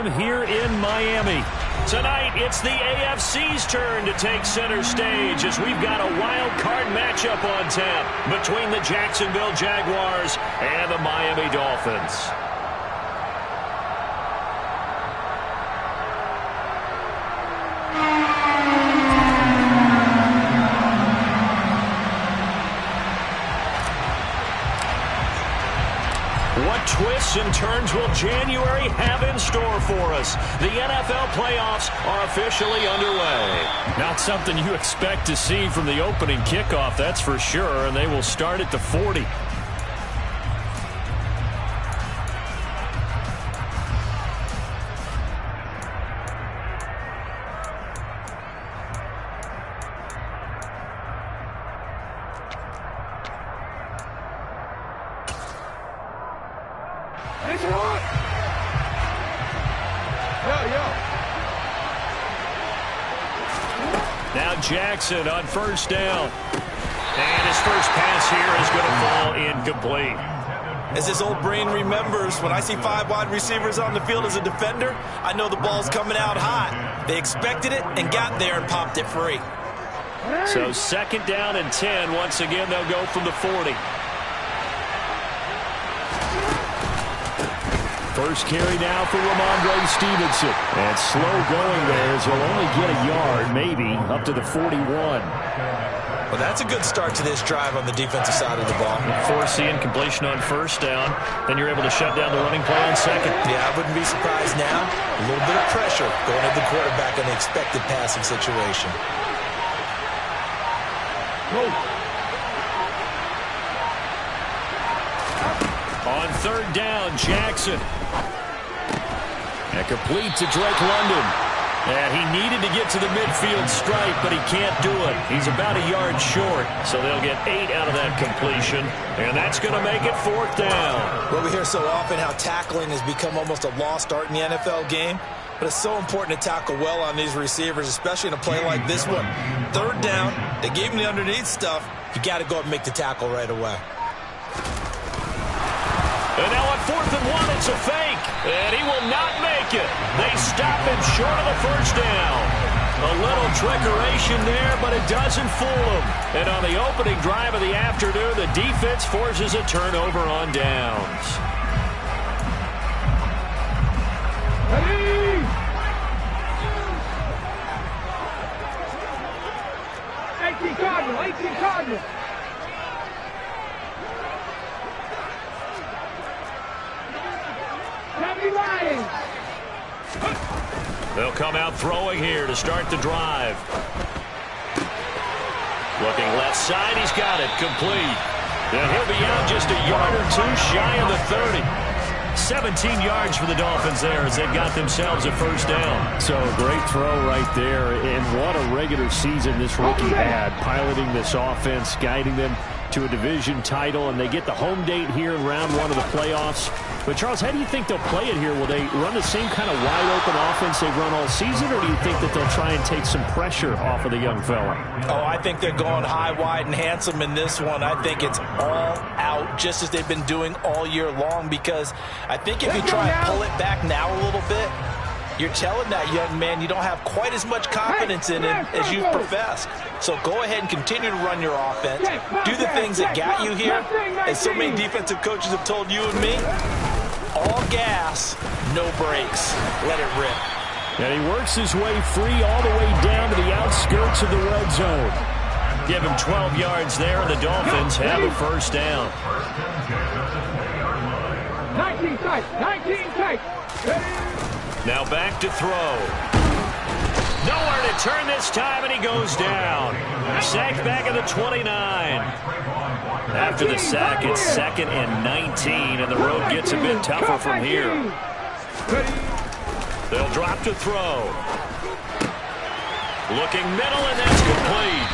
Stadium here in Miami. Tonight, it's the AFC's turn to take center stage as we've got a wild card matchup on tap between the Jacksonville Jaguars and the Miami Dolphins. What twists and turns will January have in store for us? The NFL playoffs are officially underway. Not something you expect to see from the opening kickoff, that's for sure, and they will start at the 40. Now Jackson on first down. And his first pass here is going to fall incomplete. As his old brain remembers, when I see 5 wide receivers on the field as a defender, I know the ball's coming out hot. They expected it and got there and popped it free. So second down and 10. Once again, they'll go from the 40. First carry now for Ramondre Stevenson. And slow going there as he'll only get a yard, maybe, up to the 41. Well, that's a good start to this drive on the defensive side of the ball. Force the incompletion on first down. Then you're able to shut down the running play on second. Yeah, I wouldn't be surprised now. A little bit of pressure going at the quarterback in the expected passing situation. Whoa. On third down, Jackson. And complete to Drake London. And he needed to get to the midfield stripe, but he can't do it. He's about a yard short, so they'll get 8 out of that completion. And that's going to make it fourth down. Well, we hear so often how tackling has become almost a lost art in the NFL game. But it's so important to tackle well on these receivers, especially in a play like this one. Third down, they gave him the underneath stuff. You got to go up and make the tackle right away. And now on 4th and 1, it's a fake. And he will not make it. They stop him short of the first down. A little trickeration there, but it doesn't fool him. And on the opening drive of the afternoon, the defense forces a turnover on downs. Ready? 18 Cardinal, 18 Cardinal. They'll come out throwing here to start the drive. Looking left side, he's got it, complete. And he'll be out just a yard or two shy of the 30. 17 yards for the Dolphins there as they've got themselves a first down. So a great throw right there, and what a regular season this rookie had, piloting this offense, guiding them to a division title, and they get the home date here in round 1 of the playoffs. But, Charles, how do you think they'll play it here? Will they run the same kind of wide-open offense they've run all season, or do you think that they'll try and take some pressure off of the young fella? Oh, I think they're going high, wide, and handsome in this one. I think it's all out, just as they've been doing all year long, because I think if you try and pull it back now a little bit, you're telling that young man you don't have quite as much confidence in him as you've professed. So go ahead and continue to run your offense. Do the things that got you here. As so many defensive coaches have told you and me, all gas, no brakes. Let it rip. And he works his way free all the way down to the outskirts of the red zone. Give him 12 yards there, and the Dolphins have a first down. 19 tight, 19 tight. Now back to throw. Nowhere to turn this time, and he goes down. Sacked back at the 29. After the sack, it's 2nd and 19, and the road gets a bit tougher from here. They'll drop to throw. Looking middle, and that's complete.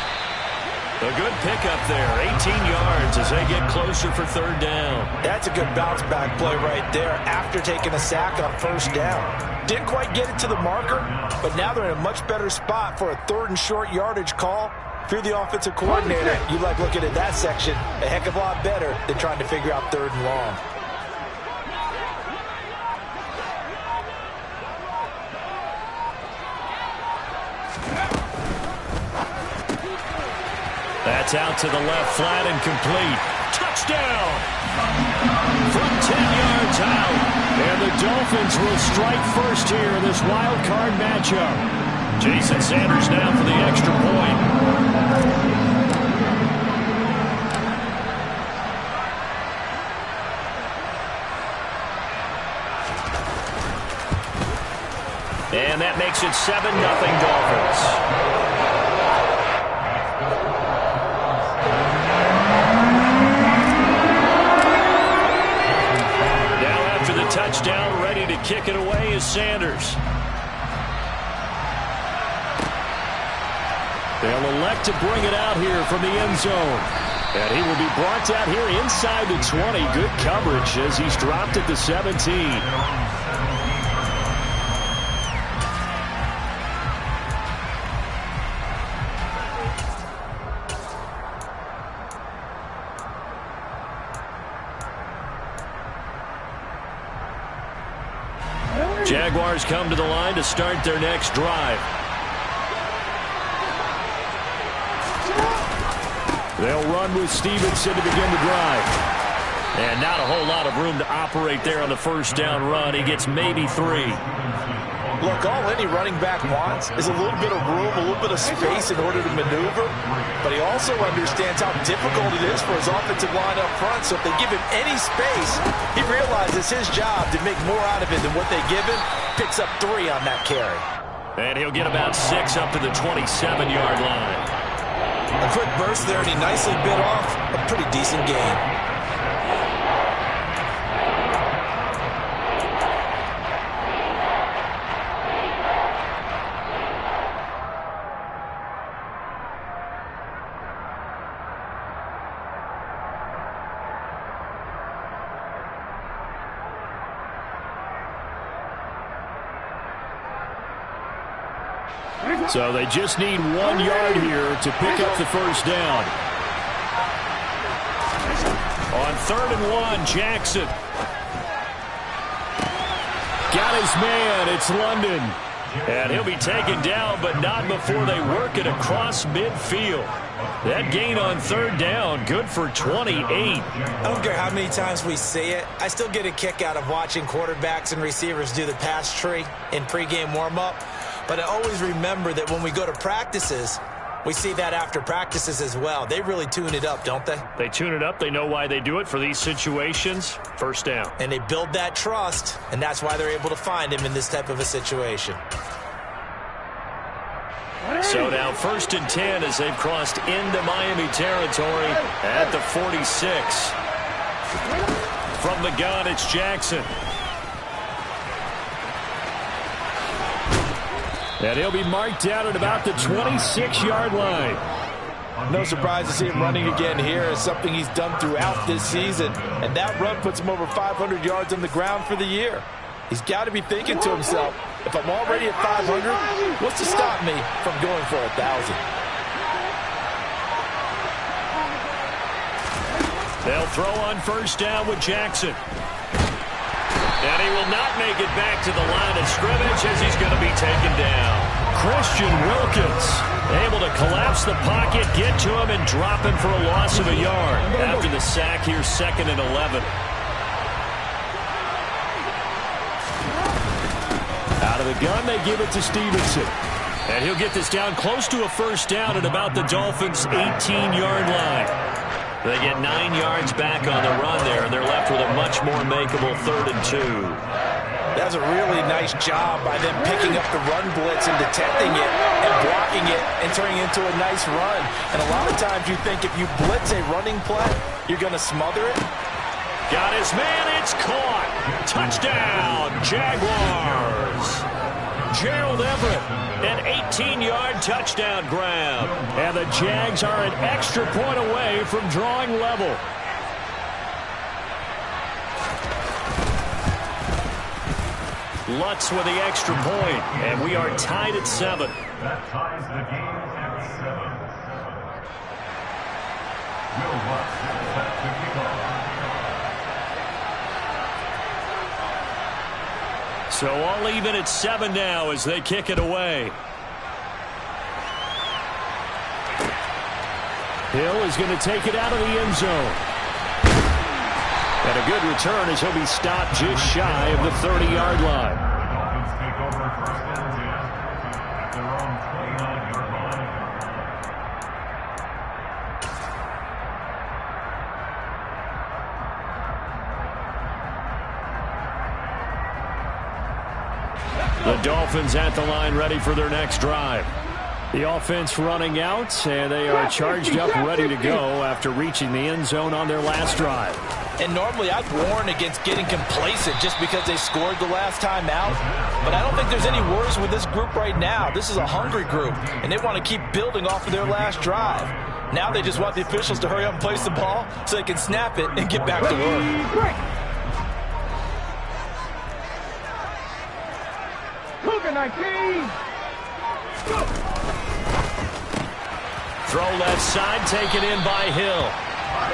A good pickup there, 18 yards as they get closer for third down. That's a good bounce-back play right there after taking a sack on first down. Didn't quite get it to the marker, but now they're in a much better spot for a 3rd and short yardage call. If you're the offensive coordinator, you like looking at that section a heck of a lot better than trying to figure out 3rd and long. It's out to the left, flat and complete. Touchdown! From 10 yards out. And the Dolphins will strike first here in this wild card matchup. Jason Sanders now for the extra point. And that makes it 7-0 Dolphins. Now after the touchdown, ready to kick it away is Sanders. They'll elect to bring it out here from the end zone. And he will be brought out here inside the 20. Good coverage as he's dropped at the 17. Jaguars come to the line to start their next drive. They'll run with Stevenson to begin the drive. And not a whole lot of room to operate there on the first down run. He gets maybe 3. Look, all any running back wants is a little bit of room, a little bit of space in order to maneuver. But he also understands how difficult it is for his offensive line up front. So if they give him any space, he realizes his job to make more out of it than what they give him. Picks up 3 on that carry. And he'll get about 6 up to the 27-yard line. A quick burst there, and he nicely bit off a pretty decent gain. So they just need 1 yard here to pick up the first down. On 3rd and 1, Jackson. Got his man. It's London. And he'll be taken down, but not before they work it across midfield. That gain on 3rd down, good for 28. I don't care how many times we see it. I still get a kick out of watching quarterbacks and receivers do the pass tree in pregame warm-up. But I always remember that when we go to practices, we see that after practices as well. They really tune it up, don't they? They tune it up. They know why they do it for these situations. First down. And they build that trust, and that's why they're able to find him in this type of a situation. So now 1st and 10 as they've crossed into Miami territory at the 46. From the gun, it's Jackson. And he'll be marked down at about the 26-yard line. No surprise to see him running again here. It's something he's done throughout this season. And that run puts him over 500 yards on the ground for the year. He's got to be thinking to himself, if I'm already at 500, what's to stop me from going for 1,000? They'll throw on first down with Jackson. And he will not make it back to the line of scrimmage as he's going to be taken down. Christian Wilkins able to collapse the pocket, get to him, and drop him for a loss of a yard. After the sack here, 2nd and 11. Out of the gun, they give it to Stevenson. And he'll get this down close to a first down at about the Dolphins' 18-yard line. They get 9 yards back on the run there, and they're left with a much more makeable 3rd and 2. That was a really nice job by them picking up the run blitz and detecting it and blocking it and turning it into a nice run. And a lot of times you think if you blitz a running play, you're going to smother it. Got his man. It's caught. Touchdown, Jaguars. Gerald Everett, an 18-yard touchdown grab. And the Jags are an extra point away from drawing level. Lutz with the extra point, and we are tied at 7. That ties the game at 7. Will Lutz set the kickoff. So all even at 7 now as they kick it away. Hill is going to take it out of the end zone. And a good return as he'll be stopped just shy of the 30-yard line. The Dolphins take over first and 10 at their own 29-yard line. The Dolphins at the line ready for their next drive. The offense running out, and they are charged up ready to go after reaching the end zone on their last drive. And normally I'd warn against getting complacent just because they scored the last time out. But I don't think there's any worries with this group right now. This is a hungry group, and they want to keep building off of their last drive. Now they just want the officials to hurry up and place the ball so they can snap it and get back to work. Cougar 19. Throw left side, taken in by Hill.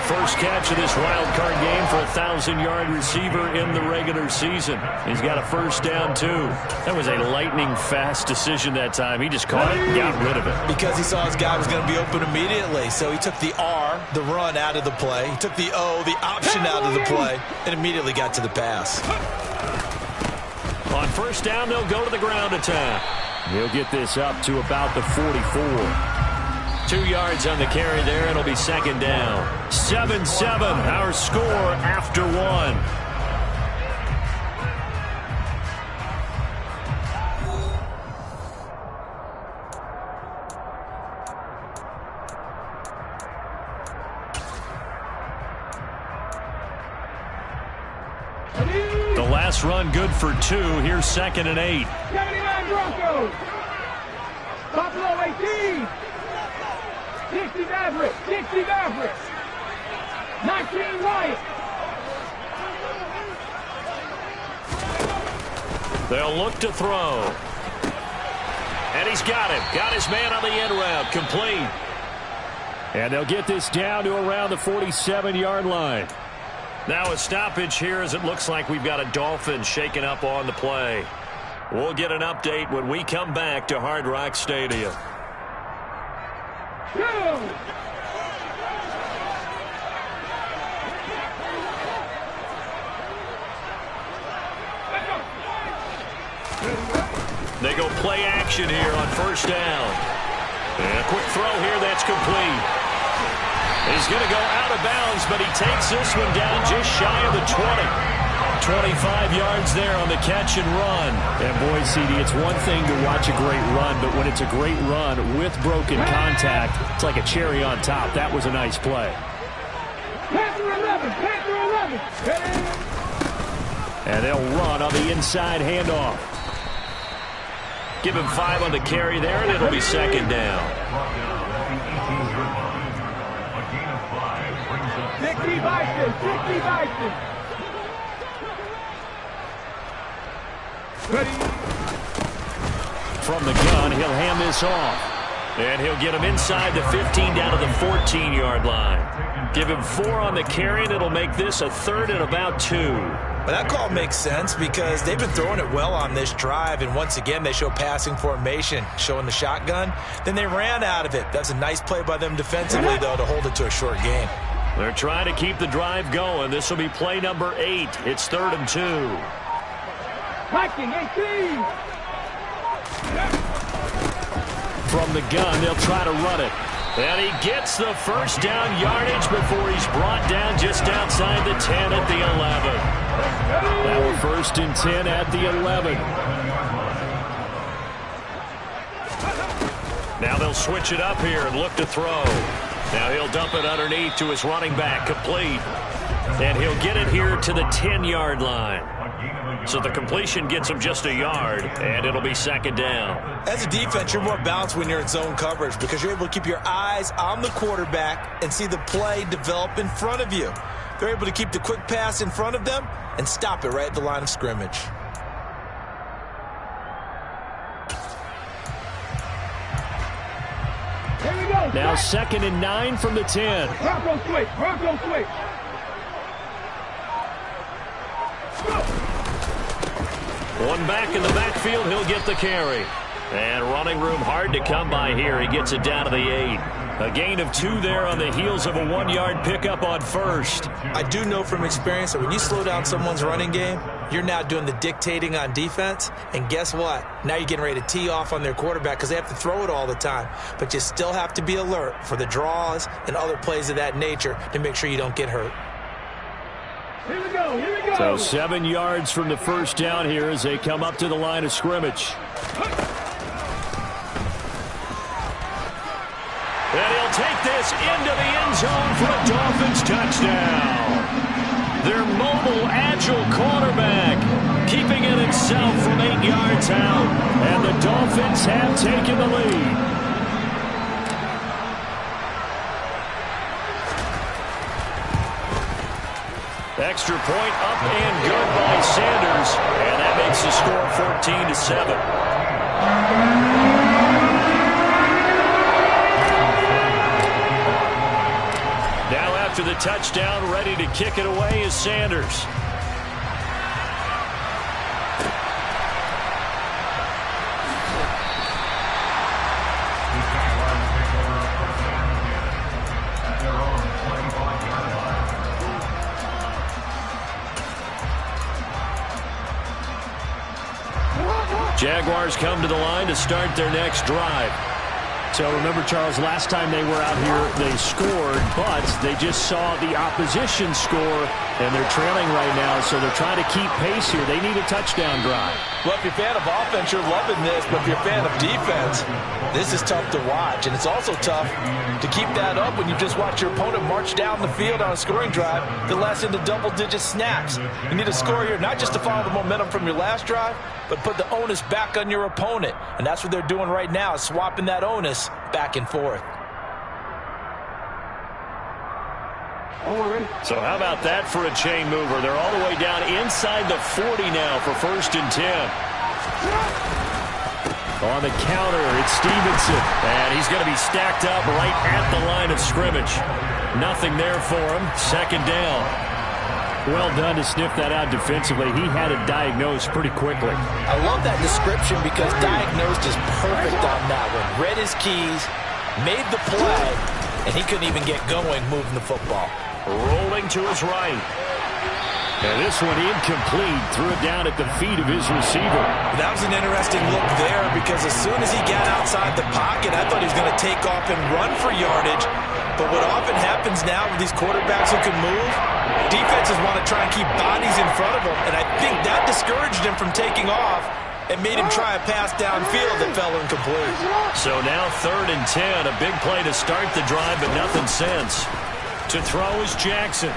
First catch of this wild card game for a 1,000-yard receiver in the regular season. He's got a first down, too. That was a lightning-fast decision that time. He just caught it and got rid of it. Because he saw his guy was going to be open immediately. So he took the R, the run, out of the play. He took the O, the option, out of the play, and immediately got to the pass. On first down, they'll go to the ground attack. He'll get this up to about the 44. 2 yards on the carry there. It'll be second down. 7-7, our score after one. The last run good for 2. Here's 2nd and 8. 79 Broncos. Buffalo 18. 60 Mavericks. 60 Mavericks. 19 Wyatt. They'll look to throw. And he's got him. Got his man on the end route. Complete. And they'll get this down to around the 47-yard line. Now a stoppage here as it looks like we've got a Dolphin shaken up on the play. We'll get an update when we come back to Hard Rock Stadium. 2. They go play action here on first down. And a quick throw here that's complete. He's going to go out of bounds, but he takes this one down just shy of the 20. 25 yards there on the catch and run. And boy, CD, it's one thing to watch a great run, but when it's a great run with broken contact, it's like a cherry on top. That was a nice play. Panther 11. Panther 11. And they'll run on the inside handoff. Give him 5 on the carry there, and it'll be second down. 60 Bison. 60 Bison. From the gun, he'll hand this off. And he'll get him inside the 15 down to the 14-yard line. Give him 4 on the carry, and it'll make this a 3rd and about 2. But that call makes sense because they've been throwing it well on this drive, and once again they show passing formation, showing the shotgun. Then they ran out of it. That's a nice play by them defensively, though, to hold it to a short game. They're trying to keep the drive going. This will be play number 8. It's 3rd and 2. Viking 18. From the gun, they'll try to run it. And he gets the first down yardage before he's brought down just outside the 10 at the 11. Now we're 1st and 10 at the 11. Now they'll switch it up here and look to throw. Now he'll dump it underneath to his running back, complete. And he'll get it here to the 10-yard line. So the completion gets him just a yard, and it'll be second down. As a defense, you're more balanced when you're in zone coverage because you're able to keep your eyes on the quarterback and see the play develop in front of you. They're able to keep the quick pass in front of them and stop it right at the line of scrimmage. Here we go. Now 2nd and 9 from the 10. Bronco switch. Bronco switch. One back in the backfield, he'll get the carry. And running room hard to come by here. He gets it down to the 8. A gain of 2 there on the heels of a 1-yard pickup on first. I do know from experience that when you slow down someone's running game, you're now doing the dictating on defense. And guess what? Now you're getting ready to tee off on their quarterback because they have to throw it all the time. But you still have to be alert for the draws and other plays of that nature to make sure you don't get hurt. Here we go, here we go. So 7 yards from the first down here as they come up to the line of scrimmage. And he'll take this into the end zone for a Dolphins touchdown. Their mobile, agile quarterback keeping it himself from 8 yards out. And the Dolphins have taken the lead. Extra point up and good by Sanders. And that makes the score 14-7. Now after the touchdown, ready to kick it away is Sanders. Jaguars come to the line to start their next drive. So remember, Charles, last time they were out here, they scored, but they just saw the opposition score, and they're trailing right now, so they're trying to keep pace here. They need a touchdown drive. Well, if you're a fan of offense, you're loving this, but if you're a fan of defense, this is tough to watch, and it's also tough to keep that up when you just watch your opponent march down the field on a scoring drive that lasts into double-digit snaps. You need a score here, not just to follow the momentum from your last drive, but put the onus back on your opponent, and that's what they're doing right now, swapping that onus back and forth. So how about that for a chain mover? They're all the way down inside the 40 now for 1st and 10. On the counter, it's Stevenson. And he's going to be stacked up right at the line of scrimmage. Nothing there for him. 2nd down. Well done to sniff that out defensively. He had it diagnosed pretty quickly. I love that description because diagnosed is perfect on that one. Read his keys, made the play, and he couldn't even get going moving the football. Rolling to his right. And this one incomplete. Threw it down at the feet of his receiver. That was an interesting look there because as soon as he got outside the pocket, I thought he was going to take off and run for yardage. But what often happens now with these quarterbacks who can move, defenses want to try and keep bodies in front of them. And I think that discouraged him from taking off and made him try a pass downfield that fell incomplete. So now 3rd and 10. A big play to start the drive, but nothing since. To throw is Jackson.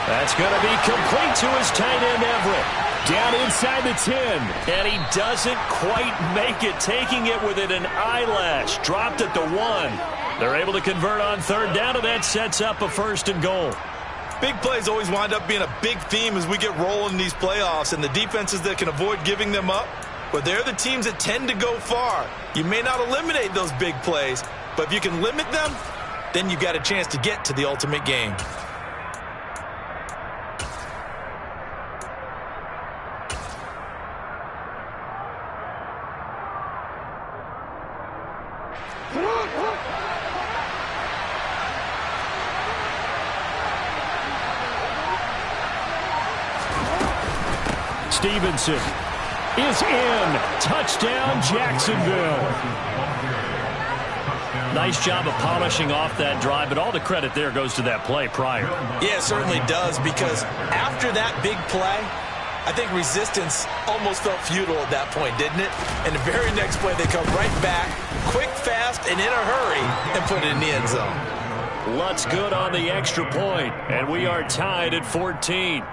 That's going to be complete to his tight end, Everett. Down inside the 10. And he doesn't quite make it, taking it within an eyelash. Dropped at the 1. They're able to convert on 3rd down, and that sets up a 1st and goal. Big plays always wind up being a big theme as we get rolling in these playoffs, and the defenses that can avoid giving them up, but they're the teams that tend to go far. You may not eliminate those big plays, but if you can limit them, then you've got a chance to get to the ultimate game. Stevenson is in. Touchdown, Jacksonville. Nice job of polishing off that drive, but all the credit there goes to that play prior. Yeah, it certainly does, because after that big play, I think resistance almost felt futile at that point, didn't it? And the very next play, they come right back, quick, fast, and in a hurry, and put it in the end zone. Lutz good on the extra point, and we are tied at 14.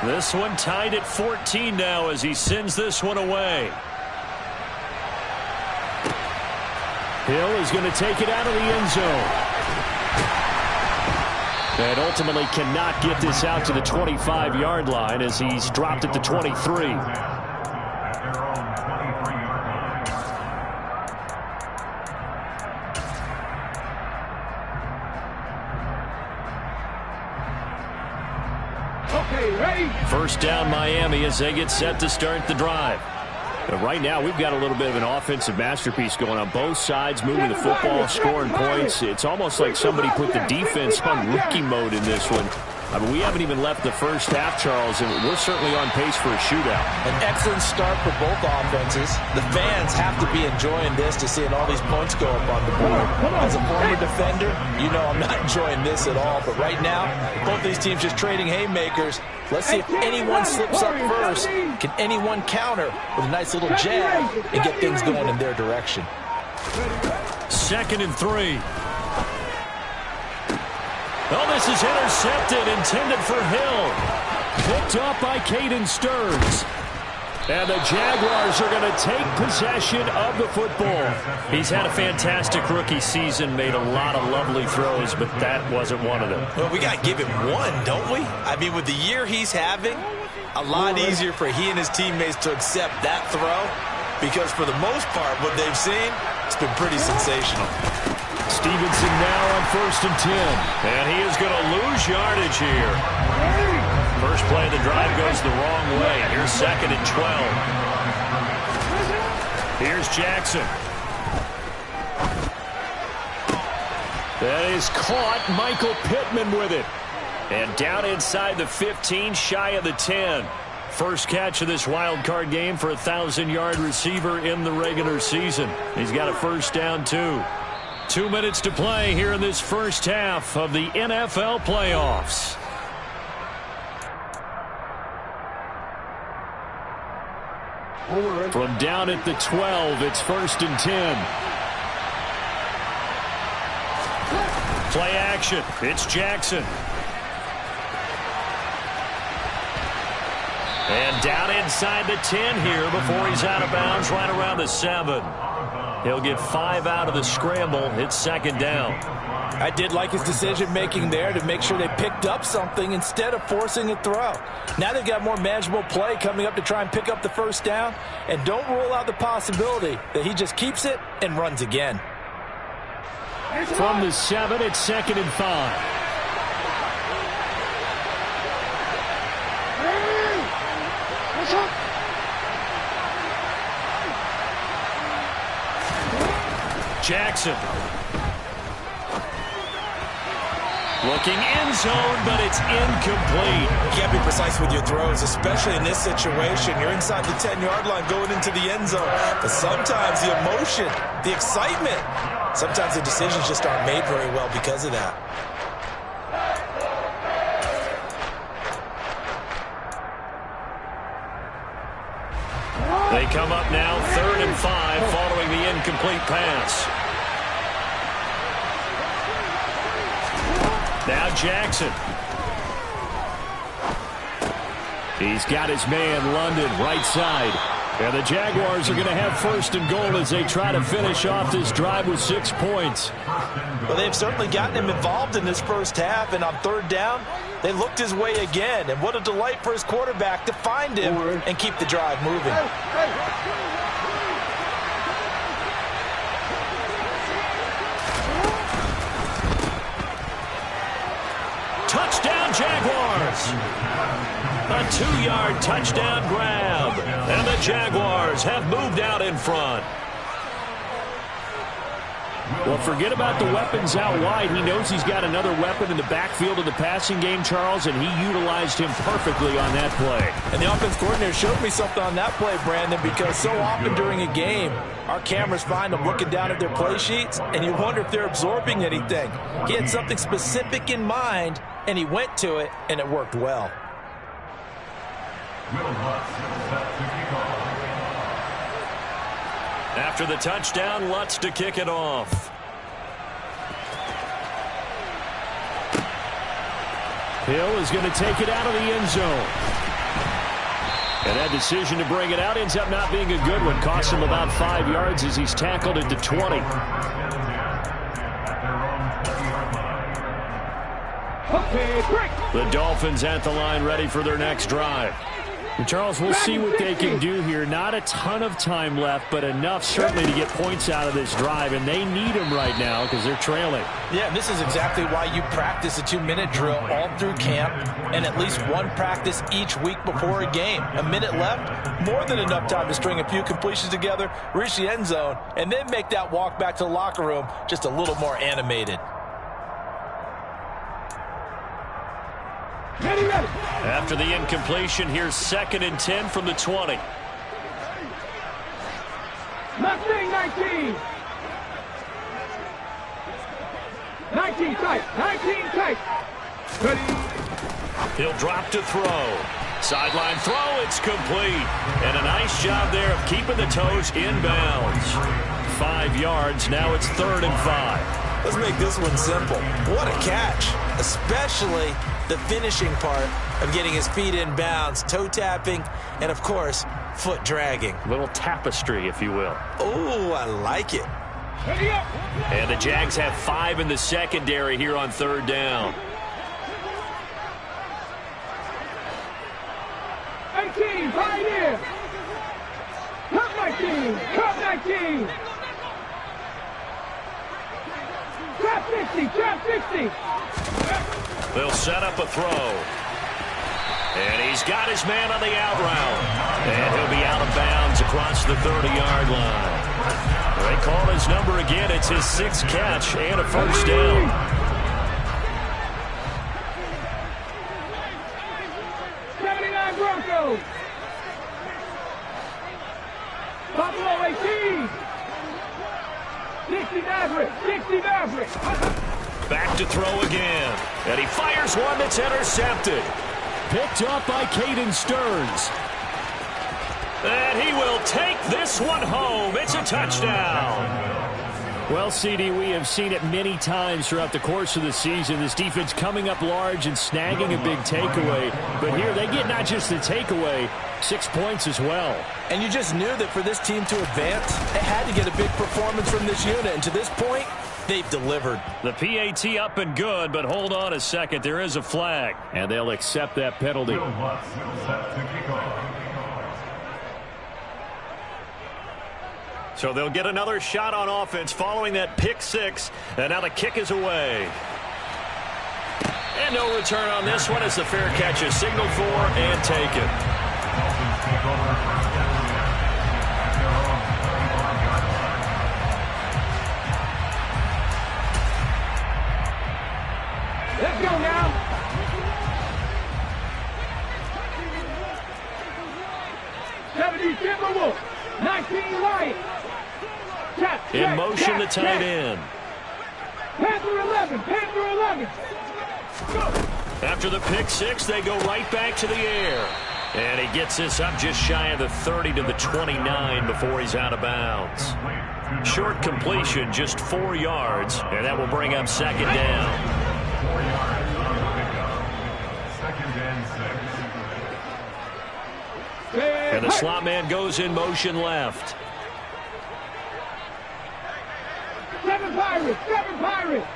This one tied at 14 now as he sends this one away. Hill is going to take it out of the end zone. And ultimately cannot get this out to the 25-yard line as he's dropped at the 23. Okay, ready? First down Miami as they get set to start the drive. But right now, we've got a little bit of an offensive masterpiece going on. Both sides moving the football, scoring points. It's almost like somebody put the defense on rookie mode in this one. I mean, we haven't even left the first half, Charles, and we're certainly on pace for a shootout. An excellent start for both offenses. The fans have to be enjoying this to seeing all these points go up on the board. As a former defender, you know I'm not enjoying this at all. But right now, both these teams just trading haymakers. Let's see if anyone slips up first. Can anyone counter with a nice little jab and get things going in their direction? 2nd and 3. Oh, this is intercepted, intended for Hill. Picked up by Caden Stearns. And the Jaguars are going to take possession of the football. He's had a fantastic rookie season, made a lot of lovely throws, but that wasn't one of them. Well, we got to give him one, don't we? I mean, with the year he's having, a lot easier for he and his teammates to accept that throw, because for the most part, what they've seen, it's been pretty sensational. Stevenson now on 1st and 10. And he is going to lose yardage here. First play of the drive goes the wrong way. Here's 2nd and 12. Here's Jackson. That is caught. Michael Pittman with it. And down inside the 15, shy of the 10. First catch of this wild card game for a 1,000-yard receiver in the regular season. He's got a first down, too. 2 minutes to play here in this first half of the NFL playoffs. From down at the 12, it's 1st and 10. Play action. It's Jackson. And down inside the 10 here before he's out of bounds right around the 7. He'll get 5 out of the scramble. It's 2nd down. I did like his decision-making there to make sure they picked up something instead of forcing a throw. Now they've got more manageable play coming up to try and pick up the first down. And don't rule out the possibility that he just keeps it and runs again. From the 7, it's 2nd and 5. Jackson. Looking end zone, but it's incomplete. You can't be precise with your throws, especially in this situation. You're inside the 10-yard line going into the end zone. But sometimes the emotion, the excitement, sometimes the decisions just aren't made very well because of that. They come up now 3rd and 5 following the incomplete pass. Now Jackson. He's got his man London right side. And the Jaguars are going to have 1st and goal as they try to finish off this drive with 6 points. Well, they've certainly gotten him involved in this first half, and on 3rd down, they looked his way again. And what a delight for his quarterback to find him and keep the drive moving. Touchdown, Jaguars! A 2-yard touchdown grab. And the Jaguars have moved out in front. Well, forget about the weapons out wide. He knows he's got another weapon in the backfield of the passing game, Charles, and he utilized him perfectly on that play. And the offense coordinator showed me something on that play, Brandon, because so often during a game, our cameras find them looking down at their play sheets, and you wonder if they're absorbing anything. He had something specific in mind, and he went to it, and it worked well. After the touchdown, Lutz to kick it off. Hill is going to take it out of the end zone. And that decision to bring it out ends up not being a good one. Costs him about 5 yards as he's tackled at the 20. Okay, break. The Dolphins at the line ready for their next drive. And Charles, we'll see what they can do here. Not a ton of time left, but enough certainly to get points out of this drive, and they need them right now because they're trailing. Yeah, and this is exactly why you practice a 2-minute drill all through camp and at least one practice each week before a game. A minute left, more than enough time to string a few completions together, reach the end zone, and then make that walk back to the locker room just a little more animated. Ready, ready. After the incompletion, here's 2nd and 10 from the 20. Mustang 19. 19 tight. 19 tight. Ready. He'll drop to throw. Sideline throw, it's complete. And a nice job there of keeping the toes inbounds. 5 yards, now it's 3rd and 5. Let's make this one simple. What a catch, especially the finishing part of getting his feet in bounds, toe tapping, and of course, foot dragging. Little tapestry, if you will. Oh, I like it. Ready up. And the Jags have 5 in the secondary here on 3rd down. 18, Pioneer. Cup 19. Cup 19. Trap 60. Trap 60. They'll set up a throw. And he's got his man on the out route. And he'll be out of bounds across the 30-yard line. They call his number again. It's his 6th catch and a 1st down. 79 Broncos. Buffalo 18. 60 Maverick. 60 Maverick. Back to throw again. And he fires one that's intercepted. Picked up by Caden Stearns. And he will take this one home. It's a touchdown. Well, CD, we have seen it many times throughout the course of the season. This defense coming up large and snagging a big takeaway. But here they get not just the takeaway, 6 points as well. And you just knew that for this team to advance, they had to get a big performance from this unit. And to this point, they've delivered. The PAT up and good, but hold on a second. There is a flag. And they'll accept that penalty. Bill Lutz set to kick off. So they'll get another shot on offense following that pick 6. And now the kick is away. And no return on this one as the fair catch is signaled for and taken. Dolphins take over 1st and 10 at their own 31-yard line. Let's go now. Timberwolves. 19 Lions. In motion, the tight end. Panther 11. Panther 11. Go. After the pick 6, they go right back to the air. And he gets this up just shy of the 30 to the 29 before he's out of bounds. Short completion, just 4 yards, and that will bring up 2nd down. 4 yards on the pickup. 2nd and 6. And the slot man goes in motion left. 7 Pirates. 7 Pirates.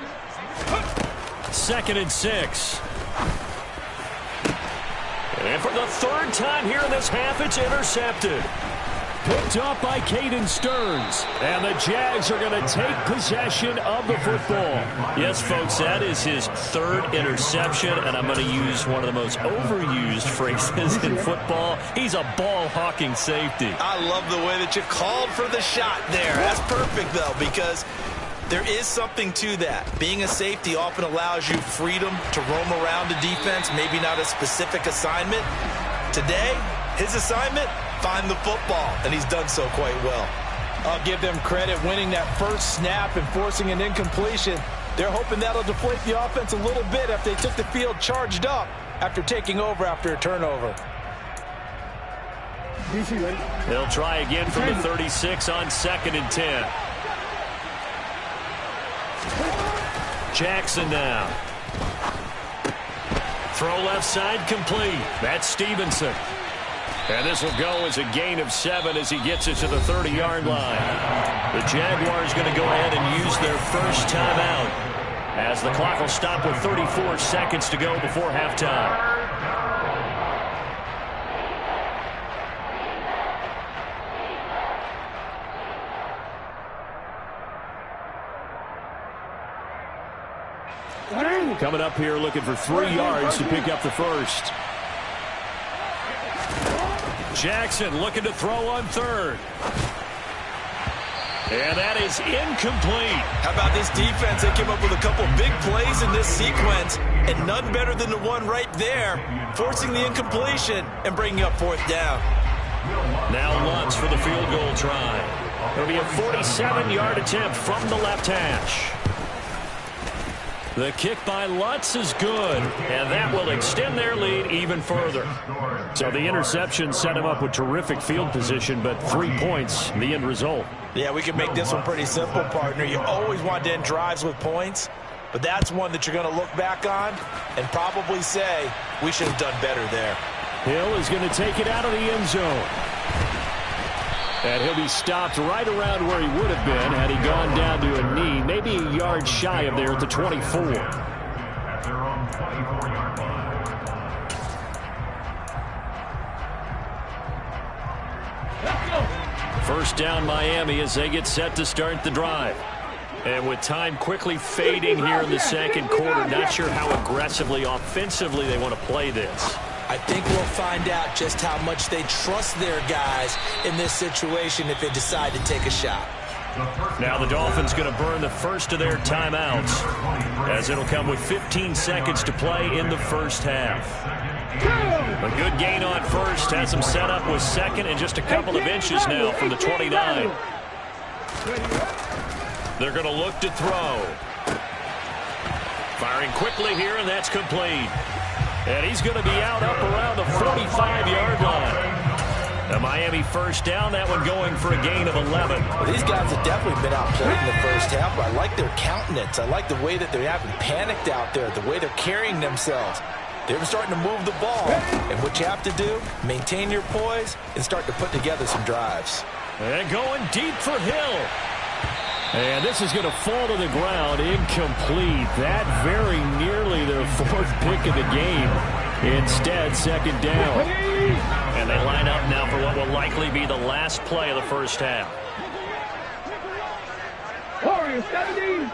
2nd and 6. And for the 3rd time here in this half, it's intercepted. Picked up by Caden Stearns. And the Jags are going to take possession of the football. Yes, folks, that is his 3rd interception, and I'm going to use one of the most overused phrases in football. He's a ball-hawking safety. I love the way that you called for the shot there. That's perfect, though, because there is something to that. Being a safety often allows you freedom to roam around a defense, maybe not a specific assignment. Today, his assignment, find the football, and he's done so quite well. I'll give them credit winning that first snap and forcing an incompletion. They're hoping that'll deflate the offense a little bit if they took the field charged up after taking over after a turnover. They'll try again from the 36 on 2nd and 10. Jackson now. Throw left side complete. That's Stevenson. And this will go as a gain of 7 as he gets it to the 30-yard line. The Jaguars going to go ahead and use their first timeout as the clock will stop with 34 seconds to go before halftime. Coming up here looking for 3 yards to pick up the first. Jackson looking to throw on third. And that is incomplete. How about this defense? They came up with a couple big plays in this sequence, and none better than the one right there, forcing the incompletion and bringing up 4th down. Now Lutz for the field goal try. It'll be a 47-yard attempt from the left hash. The kick by Lutz is good, and that will extend their lead even further. So the interception set him up with terrific field position, but 3 points, the end result. Yeah, we can make this one pretty simple, partner. You always want to end drives with points, but that's one that you're going to look back on and probably say, we should have done better there. Hill is going to take it out of the end zone. And he'll be stopped right around where he would have been had he gone down to a knee, maybe a yard shy of there at the 24. At their own 24-yard line. First down Miami as they get set to start the drive. And with time quickly fading here in the second quarter, not sure how aggressively, offensively they want to play this. I think we'll find out just how much they trust their guys in this situation if they decide to take a shot. Now the Dolphins going to burn the first of their timeouts as it'll come with 15 seconds to play in the first half. A good gain on first has them set up with second and just a couple of inches now from the 29. They're going to look to throw. Firing quickly here, and that's complete. And he's going to be out up around the 45-yard line. A Miami first down, that one going for a gain of 11. Well, these guys have definitely been outplayed in the first half, but I like their countenance. I like the way that they haven't panicked out there, the way they're carrying themselves. They're starting to move the ball. And what you have to do, maintain your poise and start to put together some drives. And going deep for Hill. And this is going to fall to the ground, incomplete. That very nearly their 4th pick of the game. Instead, second down. And they line up now for what will likely be the last play of the first half. Warriors 70.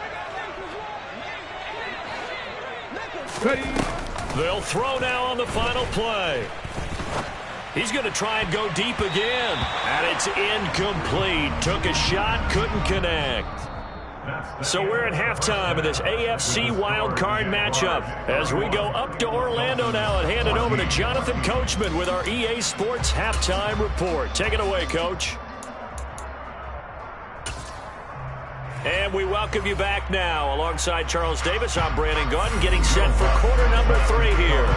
Ready. They'll throw now on the final play. He's going to try and go deep again. And it's incomplete. Took a shot, couldn't connect. So we're at halftime of this AFC wildcard matchup as we go up to Orlando now and hand it over to Jonathan Coachman with our EA Sports Halftime Report. Take it away, Coach. And we welcome you back now. Alongside Charles Davis, I'm Brandon Gaudin, getting set for quarter number 3 here.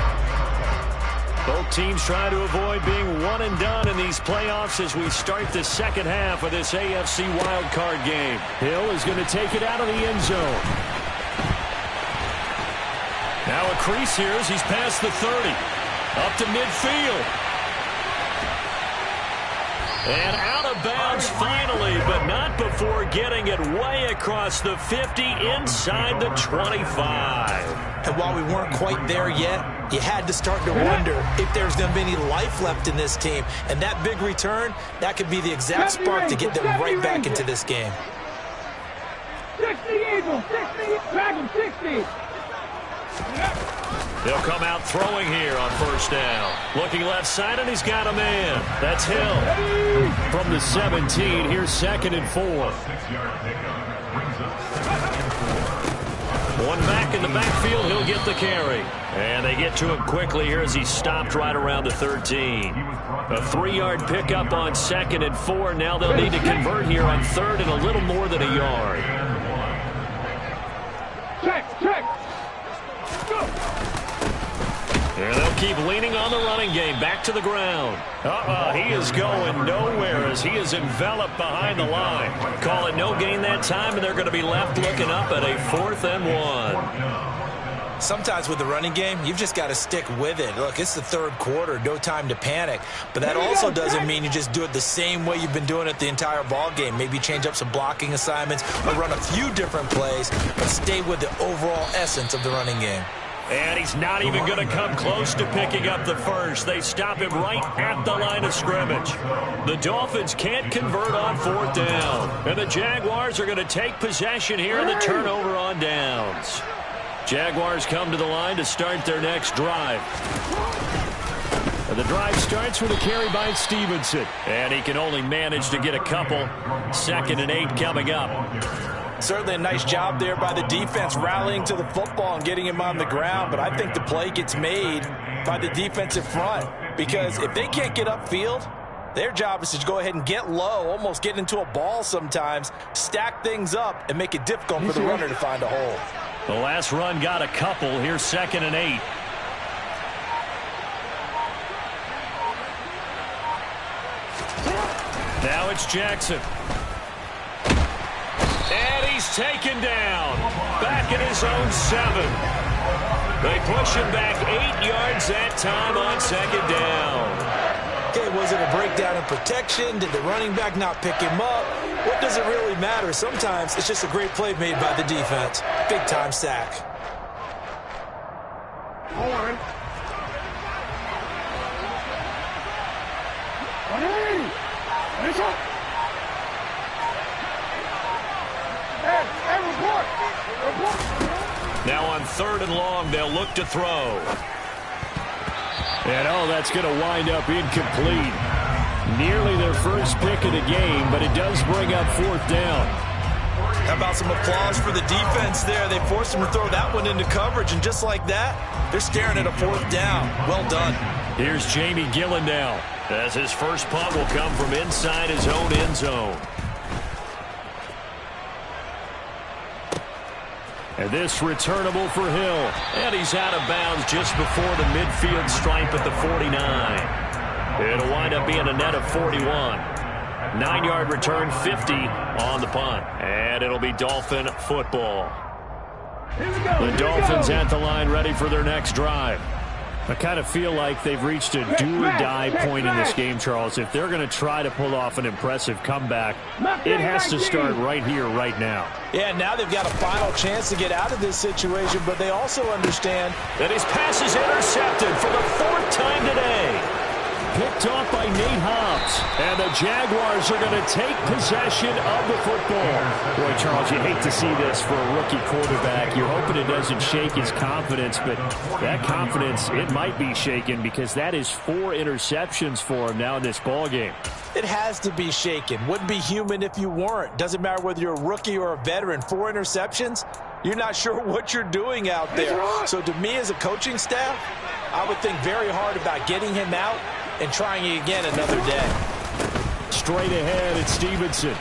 Both teams trying to avoid being one and done in these playoffs as we start the second half of this AFC wildcard game. Hill is going to take it out of the end zone. Now a crease here as he's past the 30. Up to midfield. And out of bounds finally, but not before getting it way across the 50 inside the 25. And while we weren't quite there yet, you had to start to wonder if there's going to be any life left in this team. And that big return, that could be the exact spark to get them right back into this game. 60 Eagles, 60, Dragon 60. They'll come out throwing here on first down. Looking left side, and he's got a man. That's Hill. From the 17, here's 2nd and 4. 6-yard pickup brings us 2nd and 4. One back in the backfield, he'll get the carry. And they get to him quickly here as he's stopped right around the 13. A 3-yard pickup on 2nd and 4. Now they'll need to convert here on 3rd and a little more than a yard. Check. And they'll keep leaning on the running game. Back to the ground. He is going nowhere as he is enveloped behind the line. Call it no gain that time, and they're going to be left looking up at a 4th and 1. Sometimes with the running game, you've just got to stick with it. Look, it's the 3rd quarter, no time to panic. But that also doesn't mean you just do it the same way you've been doing it the entire ball game. Maybe change up some blocking assignments or run a few different plays, but stay with the overall essence of the running game. And he's not even going to come close to picking up the first. They stop him right at the line of scrimmage. The Dolphins can't convert on 4th down. And the Jaguars are going to take possession here in the turnover on downs. Jaguars come to the line to start their next drive. The drive starts with a carry by Stevenson. And he can only manage to get a couple. 2nd and 8 coming up. Certainly a nice job there by the defense rallying to the football and getting him on the ground. But I think the play gets made by the defensive front. Because if they can't get upfield, their job is to go ahead and get low, almost get into a ball sometimes, stack things up, and make it difficult for the runner to find a hole. The last run got a couple. Here's 2nd and 8. Now it's Jackson. And he's taken down. Back at his own 7. They push him back 8 yards that time on 2nd down. Okay, was it a breakdown in protection? Did the running back not pick him up? What does it really matter? Sometimes it's just a great play made by the defense. Big-time sack. Hold on. 180. Finish up. Hey, report. Now on 3rd and long, they'll look to throw. And, that's going to wind up incomplete. Nearly their first pick of the game, but it does bring up 4th down. How about some applause for the defense there? They forced him to throw that one into coverage, and just like that, they're staring at a 4th down. Well done. Here's Jamie Gillen now, as his first punt will come from inside his own end zone. And this returnable for Hill. And he's out of bounds just before the midfield stripe at the 49. It'll wind up being a net of 41. 9-yard return, 50 on the punt. And it'll be Dolphin football. The Dolphins at the line ready for their next drive. I kind of feel like they've reached a do-or-die point in this game, Charles. If they're going to try to pull off an impressive comeback, it has to start right here, right now. Yeah, now they've got a final chance to get out of this situation, but they also understand that his pass is intercepted for the 4th time today. Picked off by Nate Hobbs. And the Jaguars are going to take possession of the football. Boy, Charles, you hate to see this for a rookie quarterback. You're hoping it doesn't shake his confidence, but that confidence, it might be shaken because that is 4 interceptions for him now in this ballgame. it has to be shaken. Wouldn't be human if you weren't. Doesn't matter whether you're a rookie or a veteran. 4 interceptions, you're not sure what you're doing out there. So to me as a coaching staff, I would think very hard about getting him out and trying it again another day. Straight ahead, it's Stevenson.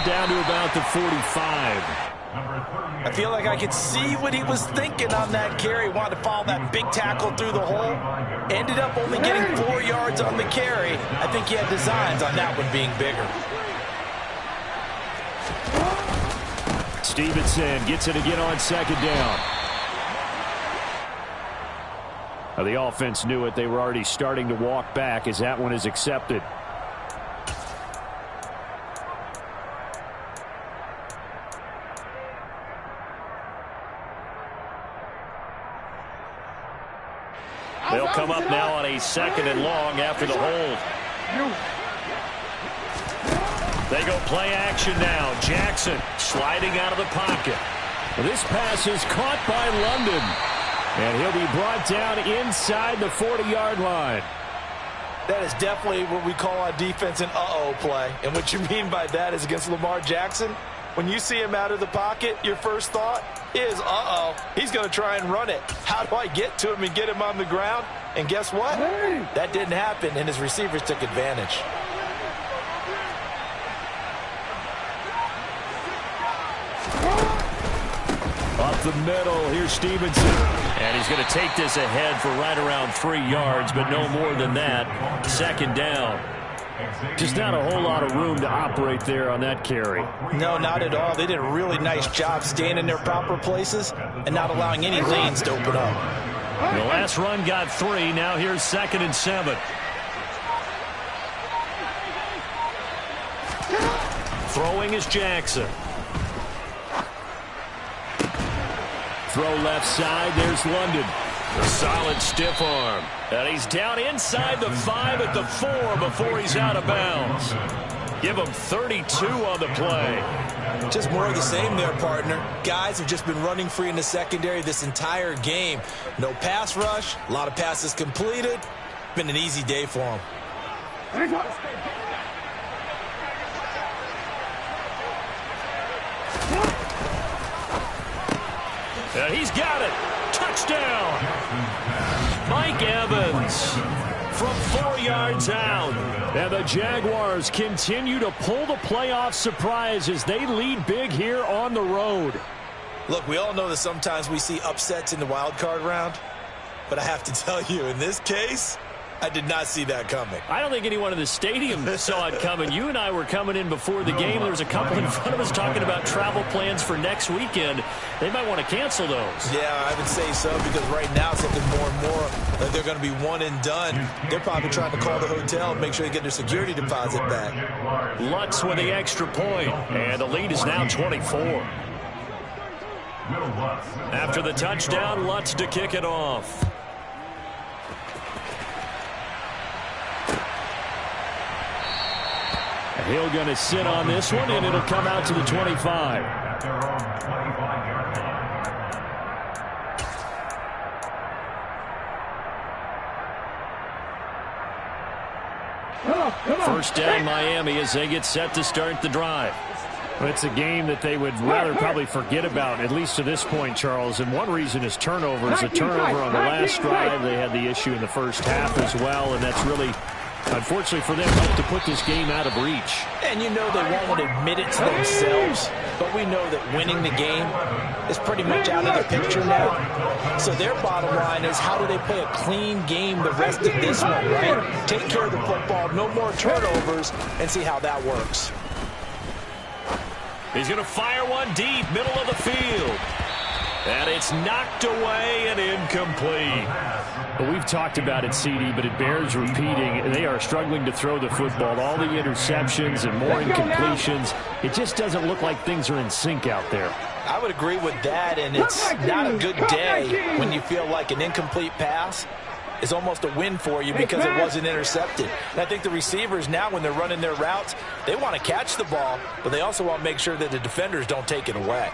Down to about the 45. I feel like I could see what he was thinking on that carry. Wanted to follow that big tackle through the hole. Ended up only getting 4 yards on the carry. I think he had designs on that one being bigger. Stevenson gets it again on second down. Now the offense knew it. They were already starting to walk back as that one is accepted. They'll come up now on a second and long after the hold. They go play action now. Jackson sliding out of the pocket. This pass is caught by London. And he'll be brought down inside the 40-yard line. That is definitely what we call on defense an uh-oh play. And what you mean by that is against Lamar Jackson, when you see him out of the pocket, your first thought is, uh-oh, he's going to try and run it. How do I get to him and get him on the ground? And guess what? That didn't happen, and his receivers took advantage. Up the middle, here's Stevenson. And he's going to take this ahead for right around 3 yards, but no more than that. Second down. Just not a whole lot of room to operate there on that carry. No, not at all. They did a really nice job staying in their proper places and not allowing any lanes to open up. The last run got 3. Now here's 2nd and 7. Throwing is Jackson. Throw left side. There's London. A solid stiff arm. And he's down inside the 5 at the 4 before he's out of bounds. Give them 32 on the play. Just more of the same there, partner. Guys have just been running free in the secondary this entire game. No pass rush, a lot of passes completed. Been an easy day for them. He's got it. Touchdown. Mike Evans from 4 yards out. And the Jaguars continue to pull the playoff surprise as they lead big here on the road. Look, we all know that sometimes we see upsets in the wild card round. But I have to tell you, in this case, I did not see that coming. I don't think anyone in the stadium saw it coming. You and I were coming in before the game. There was a couple in front of us talking about travel plans for next weekend. They might want to cancel those. Yeah, I would say so, because right now it's looking more and more like they're going to be one and done. They're probably trying to call the hotel and make sure they get their security deposit back. Lutz with the extra point, and the lead is now 24. After the touchdown, Lutz to kick it off. Hill going to sit on this one, and it'll come out to the 25. First down, Miami, as they get set to start the drive. It's a game that they would rather probably forget about, at least to this point, Charles. And one reason is turnovers. A turnover on the last drive. They had the issue in the first half as well, and that's really, unfortunately for them, helped to put this game out of reach. And you know they won't admit it to themselves, but we know that winning the game is pretty much out of the picture now. So their bottom line is, how do they play a clean game the rest of this one, right? Take care of the football, no more turnovers, and see how that works. He's going to fire one deep, middle of the field. And it's knocked away and incomplete. Well, we've talked about it, CD, but it bears repeating. They are struggling to throw the football. All the interceptions and more incompletions. It just doesn't look like things are in sync out there. I would agree with that, and it's not a good day when you feel like an incomplete pass is almost a win for you because it wasn't intercepted. And I think the receivers now, when they're running their routes, they want to catch the ball, but they also want to make sure that the defenders don't take it away.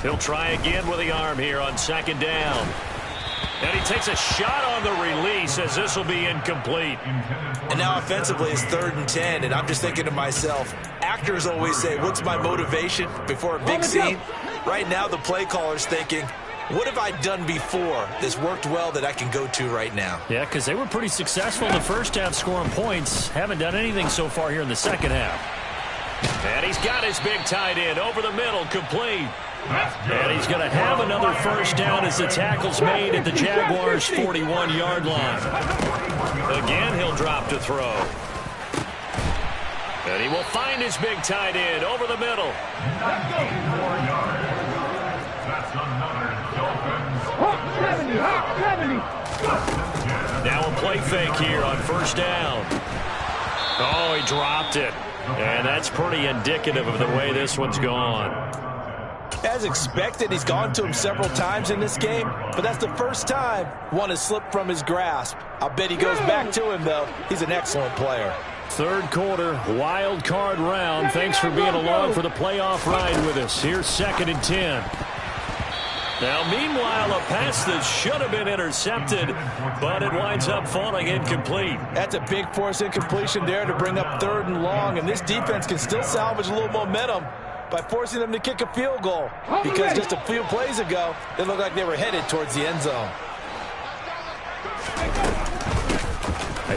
He'll try again with the arm here on second down. And he takes a shot on the release as this will be incomplete. And now offensively it's 3rd and 10, and I'm just thinking to myself, actors always say, what's my motivation before a big scene? Right now the play caller's thinking, what have I done before that's worked well that I can go to right now? Yeah, because they were pretty successful in the first half scoring points. Haven't done anything so far here in the second half. And he's got his big tight end over the middle, complete. And he's going to have another first down as the tackle's made at the Jaguars' 41-yard line. Again, he'll drop to throw. And he will find his big tight end over the middle. Now a play fake here on first down. Oh, he dropped it. And that's pretty indicative of the way this one's gone. As expected, he's gone to him several times in this game, but that's the first time one has slipped from his grasp. I'll bet he goes back to him, though. He's an excellent player. Third quarter, wild card round. Thanks for being along for the playoff ride with us. Here's 2nd and 10. Now, meanwhile, a pass that should have been intercepted, but it winds up falling incomplete. That's a big force incompletion there to bring up 3rd and long, and this defense can still salvage a little momentum by forcing them to kick a field goal, because just a few plays ago, they looked like they were headed towards the end zone.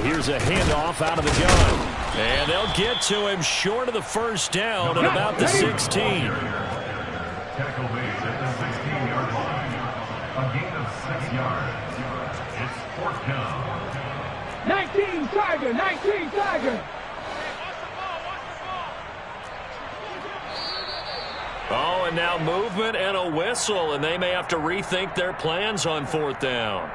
Here's a handoff out of the gun, and they'll get to him short of the first down at about the 16. Tackle made at the 16-yard line. A gain of 6 yards. It's 4th down. 19 Tiger, 19 Tiger. Oh, and now movement and a whistle, and they may have to rethink their plans on 4th down.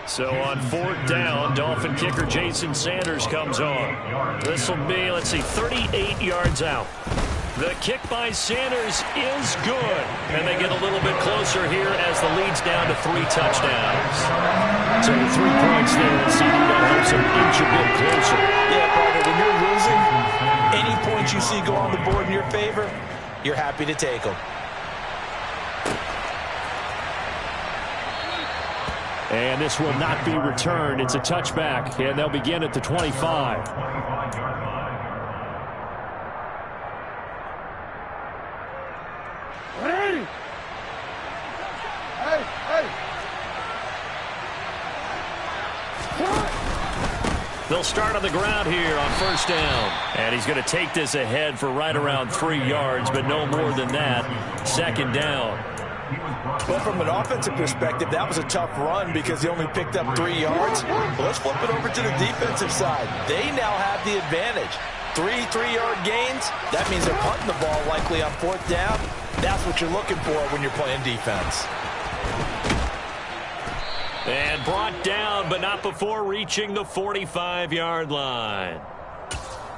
So on 4th down, Dolphin kicker Jason Sanders comes on. This will be, let's see, 38 yards out. The kick by Sanders is good. And they get a little bit closer here as the lead's down to 3 touchdowns. So 3 points there, and CD that helps them inch a bit closer. Yeah, partner, when you're losing, any points you see go on the board in your favor, you're happy to take them. And this will not be returned. It's a touchback, and they'll begin at the 25. They'll start on the ground here on first down. And he's going to take this ahead for right around 3 yards, but no more than that. Second down. Well, from an offensive perspective, that was a tough run because he only picked up 3 yards. Well, let's flip it over to the defensive side. They now have the advantage. 3 3-yard gains. That means they're punting the ball likely on 4th down. That's what you're looking for when you're playing defense. And brought down, but not before reaching the 45-yard line.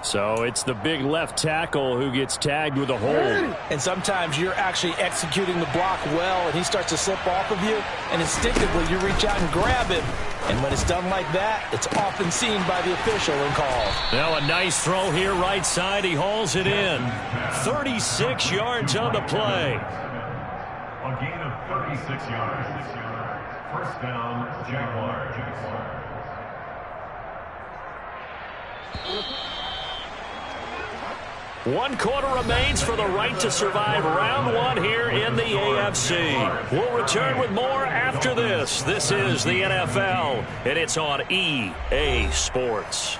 So it's the big left tackle who gets tagged with a hold. And sometimes you're actually executing the block well, and he starts to slip off of you, and instinctively you reach out and grab him. And when it's done like that, it's often seen by the official and called. Now a nice throw here right side. He hauls it in. 36 yards on the play. A gain of 36 yards. First down, Jaguars. 1 quarter remains for the right to survive round 1 here in the AFC. We'll return with more after this. This is the NFL, and it's on EA Sports.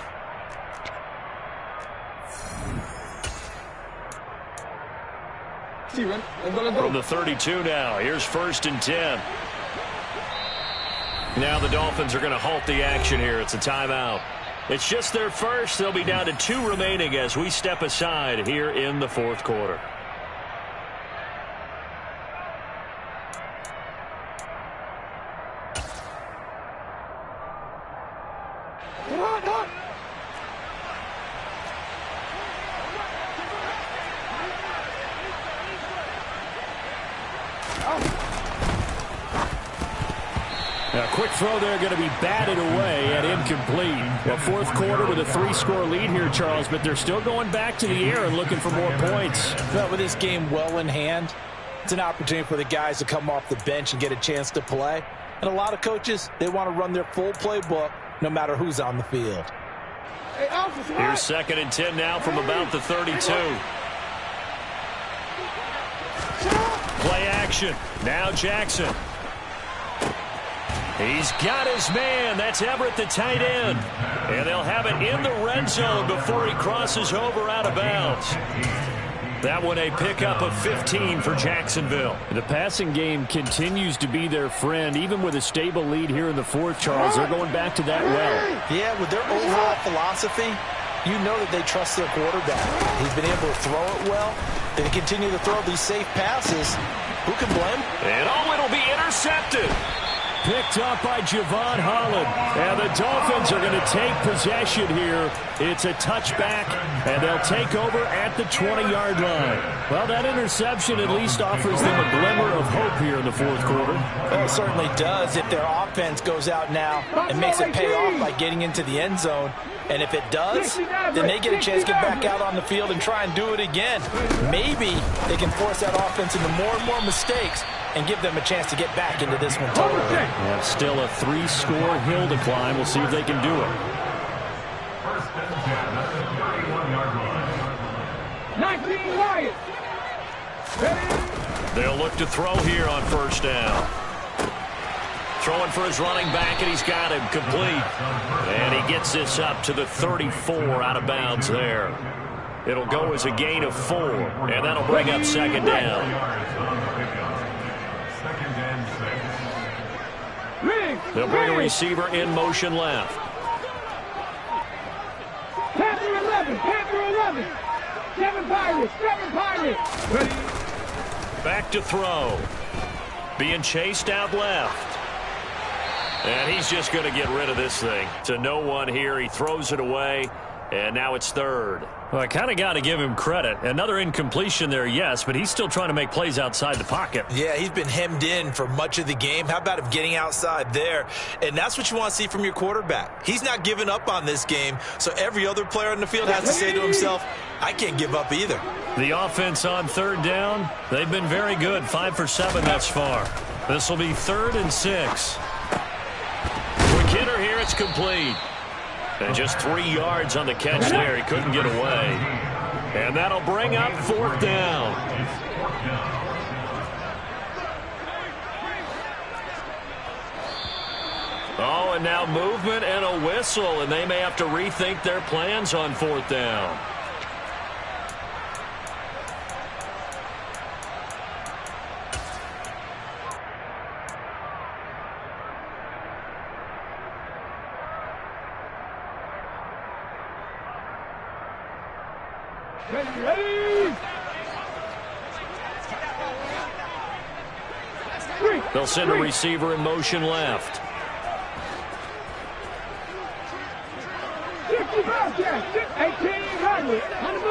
From the 32 now, here's 1st and 10. Now the Dolphins are going to halt the action here. It's a timeout. It's just their first. They'll be down to 2 remaining as we step aside here in the 4th quarter. A quick throw there going to be batted away and incomplete. A 4th quarter with a 3-score lead here, Charles, but they're still going back to the air and looking for more points. But with this game well in hand, it's an opportunity for the guys to come off the bench and get a chance to play. And a lot of coaches, they want to run their full playbook no matter who's on the field. Here's 2nd and 10 now from about the 32. Play action. Now Jackson. He's got his man. That's Everett, the tight end. And they'll have it in the red zone before he crosses over out of bounds. That one a pickup of 15 for Jacksonville. The passing game continues to be their friend. Even with a stable lead here in the 4th, Charles, they're going back to that well. Yeah, with their overall philosophy, you know that they trust their quarterback. He's been able to throw it well. They continue to throw these safe passes. Who can blame? And it'll be intercepted. Picked up by Javon Holland. And the Dolphins are going to take possession here. It's a touchback, and they'll take over at the 20-yard line. Well, that interception at least offers them a glimmer of hope here in the 4th quarter. Well, it certainly does if their offense goes out now and makes it pay off by getting into the end zone. And if it does, then they get a chance to get back out on the field and try and do it again. Maybe they can force that offense into more and more mistakes and give them a chance to get back into this one totally. Yeah, still a 3-score hill to climb. We'll see if they can do it. First and 10 at the 31-yard line. 19 Lions. They'll look to throw here on first down. Throwing for his running back, and he's got him complete. And he gets this up to the 34 out of bounds there. It'll go as a gain of 4, and that'll bring up 2nd down. They'll bring a receiver in motion left. Panther 11, Panther 11. 7 Pirates, 7 Pirates. Back to throw. Being chased out left. And he's just going to get rid of this thing. To no one here. He throws it away, and now it's 3rd. Well, I kind of got to give him credit. Another incompletion there, yes, but he's still trying to make plays outside the pocket. Yeah, he's been hemmed in for much of the game. How about him getting outside there? And that's what you want to see from your quarterback. He's not giving up on this game, so every other player on the field has to say to himself, I can't give up either. The offense on third down, they've been very good, 5 for 7 thus far. This will be 3rd and 6. Quick hitter here, it's complete. And just 3 yards on the catch there. He couldn't get away. And that'll bring up 4th down. Oh, and now movement and a whistle, and they may have to rethink their plans on 4th down. Ready. They'll send a receiver in motion left. 1800. On the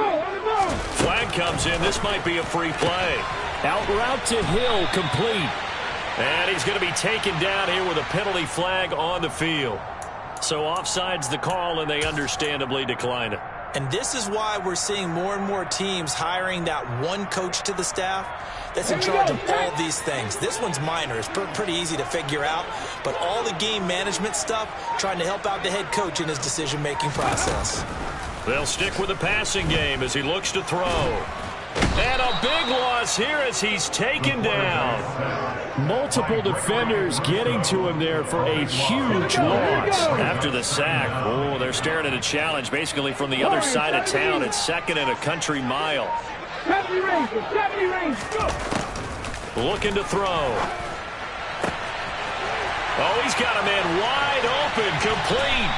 ball. Flag comes in. This might be a free play. Out route to Hill, complete. And he's going to be taken down here with a penalty flag on the field. So offside's the call, and they understandably decline it. And this is why we're seeing more and more teams hiring that one coach to the staff that's in charge of all these things. This one's minor. It's pretty easy to figure out. But all the game management stuff, trying to help out the head coach in his decision-making process. They'll stick with the passing game as he looks to throw. And a big loss here as he's taken down. Multiple defenders getting to him there for a huge loss. After the sack, oh, they're staring at a challenge basically from the other side of town. It's 2nd and a country mile. 70 range, go! Looking to throw. Oh, he's got a man wide open, complete.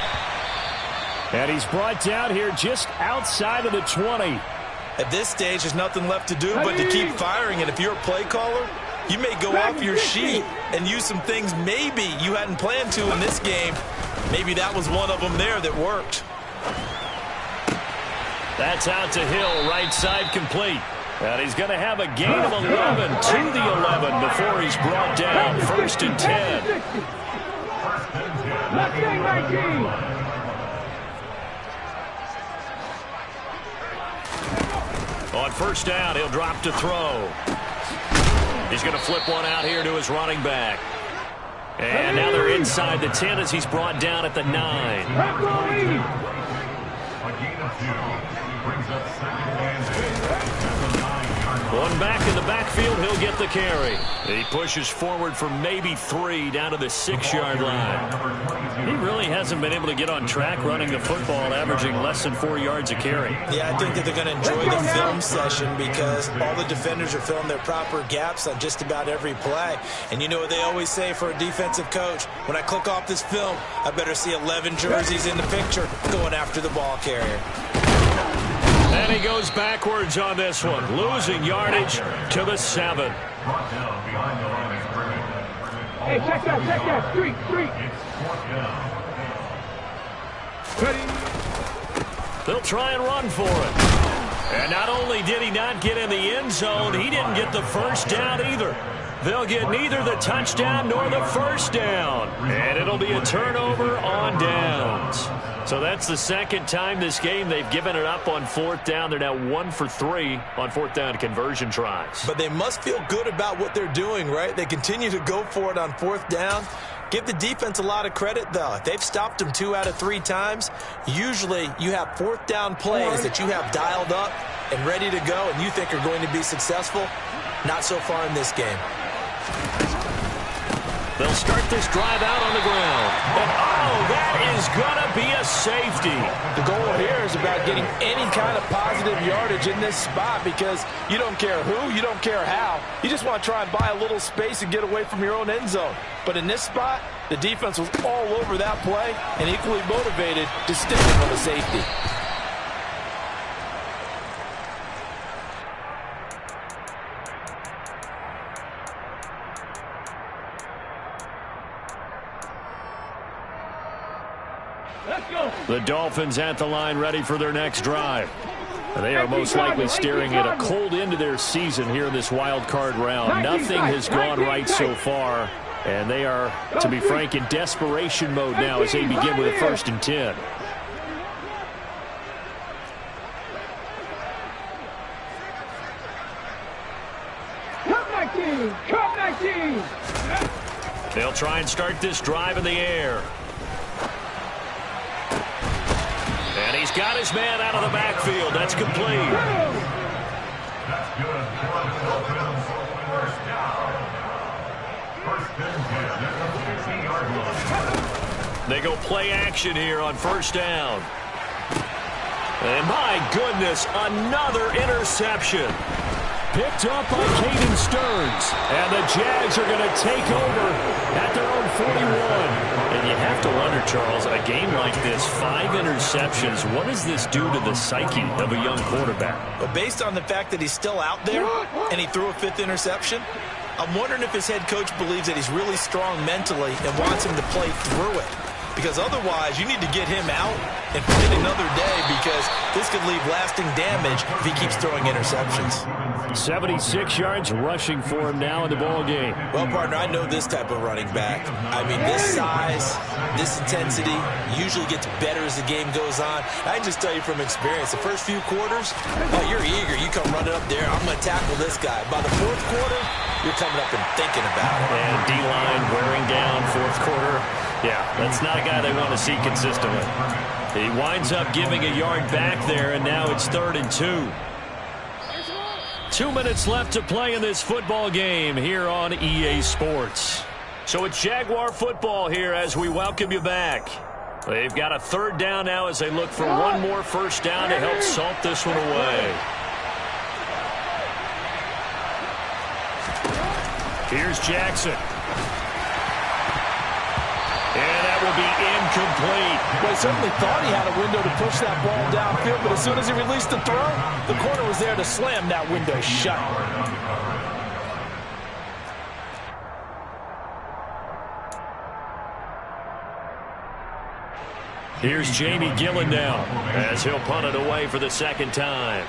And he's brought down here just outside of the 20. At this stage, there's nothing left to do but to keep firing. And if you're a play caller, you may go off your sheet and use some things maybe you hadn't planned to in this game. Maybe that was one of them there that worked. That's out to Hill, right side complete. And he's going to have a gain of 11 to the 11 before he's brought down. 1st and 10. Mustang 19. On 1st down, he'll drop to throw. He's going to flip one out here to his running back. And now they're inside the 10 as he's brought down at the 9. A gain of 2 brings up 2nd and 8. One back in the backfield, he'll get the carry. He pushes forward for maybe 3 down to the 6-yard line. He really hasn't been able to get on track running the football, averaging less than 4 yards a carry. Yeah, I think that they're going to enjoy the film session because all the defenders are filling their proper gaps on just about every play. And you know what they always say for a defensive coach? When I click off this film, I better see 11 jerseys in the picture going after the ball carrier. And he goes backwards on this one, losing yardage to the 7. Brought down behind the line of scrimmage. Hey, check that. Street. It's 4th down. They'll try and run for it. And not only did he not get in the end zone, he didn't get the 1st down either. They'll get neither the touchdown nor the 1st down. And it'll be a turnover on downs. So that's the 2nd time this game they've given it up on 4th down. They're now 1 for 3 on 4th down conversion tries. But they must feel good about what they're doing, right? They continue to go for it on 4th down. Give the defense a lot of credit, though. They've stopped them 2 out of 3 times. Usually you have 4th down plays that you have dialed up and ready to go and you think are going to be successful. Not so far in this game. They'll start this drive out on the ground. And, oh, that is going to be a safety. The goal here is about getting any kind of positive yardage in this spot because you don't care who, you don't care how. You just want to try and buy a little space and get away from your own end zone. But in this spot, the defense was all over that play and equally motivated to stick it for the safety. Let's go. The Dolphins at the line ready for their next drive. They are most likely staring at a cold end to their season here in this wild card round. Nothing has gone right so far, and they are, to be frank, in desperation mode now as they begin with a 1st and 10. Come back, team! They'll try and start this drive in the air. And he's got his man out of the backfield. That's complete. That's good. First down. 1st and 10 at the 15-yard line. They go play action here on 1st down. And my goodness, another interception. Picked up by Caden Stearns. And the Jags are going to take over at their own 41. And you have to wonder, Charles, a game like this, 5 interceptions, what does this do to the psyche of a young quarterback? But based on the fact that he's still out there and he threw a 5th interception, I'm wondering if his head coach believes that he's really strong mentally and wants him to play through it. Because otherwise, you need to get him out and play another day, because this could leave lasting damage if he keeps throwing interceptions. 76 yards rushing for him now in the ball game. Well, partner, I know this type of running back. I mean, this size, this intensity usually gets better as the game goes on. I can just tell you from experience, the first few quarters, you're eager. You come running up there, I'm going to tackle this guy. By the 4th quarter, you're coming up and thinking about it. And D-line wearing down 4th quarter. Yeah, that's not a guy they want to see consistently. He winds up giving a yard back there, and now it's 3rd and 2. 2 minutes left to play in this football game here on EA Sports. So it's Jaguar football here as we welcome you back. They've got a 3rd down now as they look for one more 1st down to help salt this one away. Here's Jackson. And that will be incomplete. Well, he certainly thought he had a window to push that ball downfield, but as soon as he released the throw, the corner was there to slam that window shut. Here's Jamie Gillen now as he'll punt it away for the 2nd time.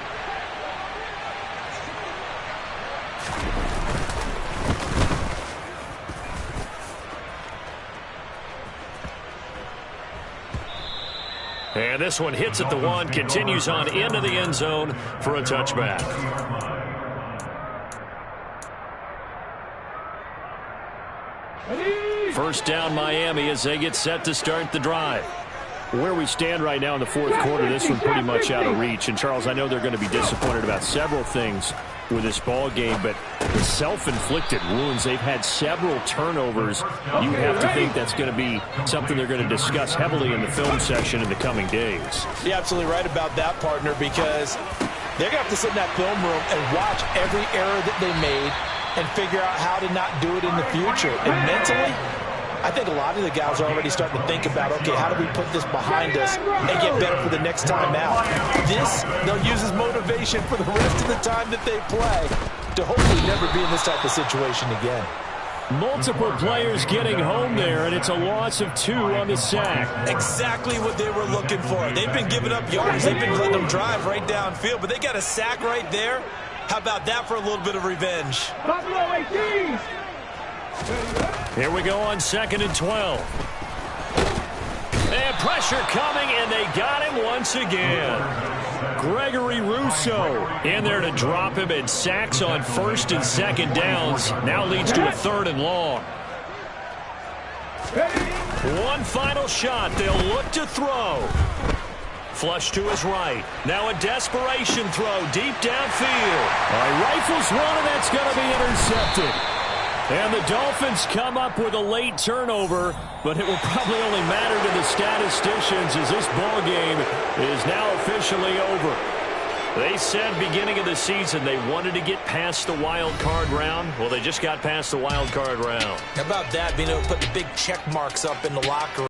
And this one hits at the 1, continues on into the end zone for a touchback. First down Miami as they get set to start the drive. Where we stand right now in the 4th quarter, this one pretty much out of reach. And, Charles, I know they're going to be disappointed about several things with this ball game, but the self-inflicted wounds, they've had several turnovers. You have to think that's going to be something they're going to discuss heavily in the film session in the coming days. You're absolutely right about that, partner, because they're going to have to sit in that film room and watch every error that they made and figure out how to not do it in the future. And mentally, I think a lot of the guys are already starting to think about, okay, how do we put this behind us and get better for the next time out? This, they'll use as motivation for the rest of the time that they play to hopefully never be in this type of situation again. Multiple players getting home there, and it's a loss of 2 on the sack. Exactly what they were looking for. They've been giving up yards. They've been letting them drive right downfield, but they got a sack right there. How about that for a little bit of revenge? Buffalo 18! Here we go on 2nd and 12. And pressure coming, and they got him once again. Gregory Rousseau in there to drop him, and sacks on 1st and 2nd downs. Now leads to a 3rd and long. One final shot. They'll look to throw. Flush to his right. Now a desperation throw deep downfield. Rifles one, and that's going to be intercepted. And the Dolphins come up with a late turnover, but it will probably only matter to the statisticians as this ball game is now officially over. They said beginning of the season they wanted to get past the wild card round. Well, they just got past the wild card round. How about that, being able to put the big check marks up in the locker room?